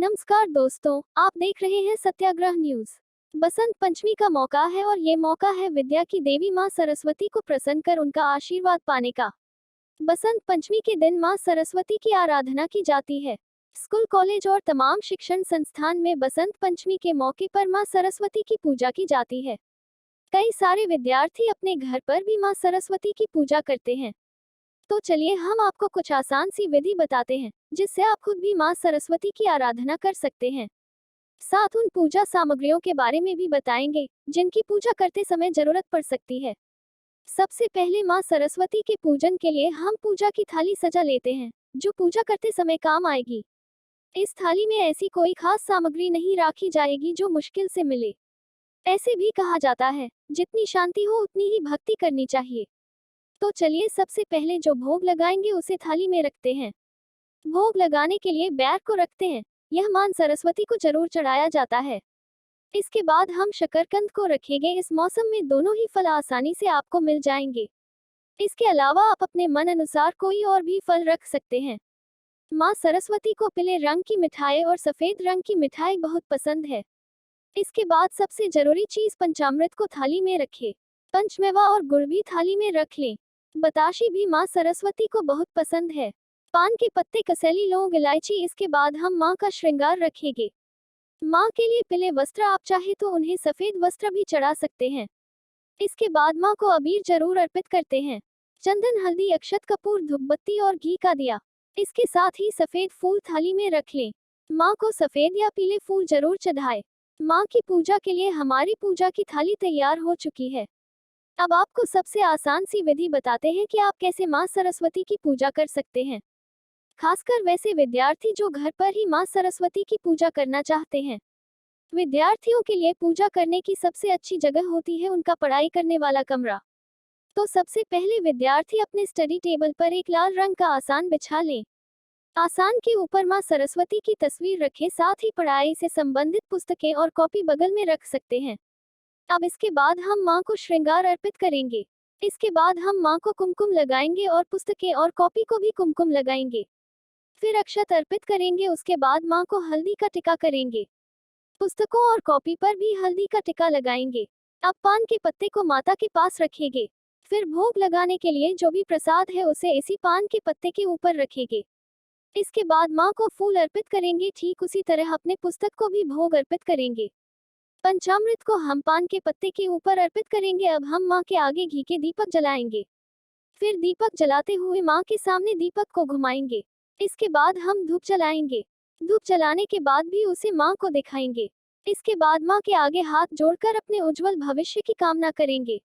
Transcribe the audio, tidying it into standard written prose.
नमस्कार दोस्तों, आप देख रहे हैं सत्याग्रह न्यूज। बसंत पंचमी का मौका है और ये मौका है विद्या की देवी मां सरस्वती को प्रसन्न कर उनका आशीर्वाद पाने का। बसंत पंचमी के दिन मां सरस्वती की आराधना की जाती है। स्कूल, कॉलेज और तमाम शिक्षण संस्थान में बसंत पंचमी के मौके पर मां सरस्वती की पूजा की जाती है। कई सारे विद्यार्थी अपने घर पर भी मां सरस्वती की पूजा करते हैं। तो चलिए हम आपको कुछ आसान सी विधि बताते हैं जिससे आप खुद भी मां सरस्वती की आराधना कर सकते हैं। साथ उन पूजा सामग्रियों के बारे में भी बताएंगे जिनकी पूजा करते समय जरूरत पड़ सकती है। सबसे पहले मां सरस्वती के पूजन के लिए हम पूजा की थाली सजा लेते हैं जो पूजा करते समय काम आएगी। इस थाली में ऐसी कोई खास सामग्री नहीं रखी जाएगी जो मुश्किल से मिले। ऐसे भी कहा जाता है, जितनी शांति हो उतनी ही भक्ति करनी चाहिए। तो चलिए सबसे पहले जो भोग लगाएंगे उसे थाली में रखते हैं। भोग लगाने के लिए बैर को रखते हैं। यह मां सरस्वती को जरूर चढ़ाया जाता है। इसके बाद हम शकरकंद को रखेंगे। इस मौसम में दोनों ही फल आसानी से आपको मिल जाएंगे। इसके अलावा आप अपने मन अनुसार कोई और भी फल रख सकते हैं। मां सरस्वती को पीले रंग की मिठाई और सफेद रंग की मिठाई बहुत पसंद है। इसके बाद सबसे जरूरी चीज पंचामृत को थाली में रखें। पंचमेवा और गुड़ भी थाली में रख लें। बताशे भी मां सरस्वती को बहुत पसंद है। पान के पत्ते, कसेली, लौंग, इलायची। इसके बाद हम मां का श्रृंगार रखेंगे। मां के लिए पीले वस्त्र, आप चाहे तो उन्हें सफेद वस्त्र भी चढ़ा सकते हैं। इसके बाद मां को अबीर जरूर अर्पित करते हैं। चंदन, हल्दी, अक्षत, कपूर, धूपबत्ती और घी का दिया। इसके साथ ही सफेद फूल थाली में रख लें। मां को सफेद या पीले फूल जरूर चढ़ाएं। मां की पूजा के लिए हमारी पूजा की थाली तैयार हो चुकी है। अब आपको सबसे आसान सी विधि बताते हैं कि आप कैसे मां सरस्वती की पूजा कर सकते हैं। खासकर वैसे विद्यार्थी जो घर पर ही मां सरस्वती की पूजा करना चाहते हैं। विद्यार्थियों के लिए पूजा करने की सबसे अच्छी जगह होती है उनका पढ़ाई करने वाला कमरा। तो सबसे पहले विद्यार्थी अपने स्टडी टेबल पर एक लाल रंग का आसान बिछा लें। आसान के ऊपर मां सरस्वती की तस्वीर रखें। साथ ही पढ़ाई से संबंधित पुस्तकें और कॉपी बगल में रख सकते हैं। अब इसके बाद हम मां को श्रृंगार अर्पित करेंगे। इसके बाद हम मां को कुमकुम लगाएंगे और पुस्तकें और कॉपी को भी कुमकुम लगाएंगे। फिर अक्षत अर्पित करेंगे। उसके बाद मां को हल्दी का टिका करेंगे। पुस्तकों और कॉपी पर भी हल्दी का टिका लगाएंगे। अब पान के पत्ते को माता के पास रखेंगे। फिर भोग लगाने के लिए जो भी प्रसाद है उसे इसी पान के पत्ते के ऊपर रखेंगे। इसके बाद मां को फूल अर्पित करेंगे। ठीक उसी तरह अपने पुस्तक को भी भोग अर्पित करेंगे। पंचामृत को हम पान के पत्ते के ऊपर अर्पित करेंगे। अब हम मां के आगे घी के दीपक जलाएंगे। फिर दीपक जलाते हुए मां के सामने दीपक को घुमाएंगे। इसके बाद हम धूप जलाएंगे। धूप जलाने के बाद भी उसे मां को दिखाएंगे। इसके बाद मां के आगे हाथ जोड़कर अपने उज्जवल भविष्य की कामना करेंगे।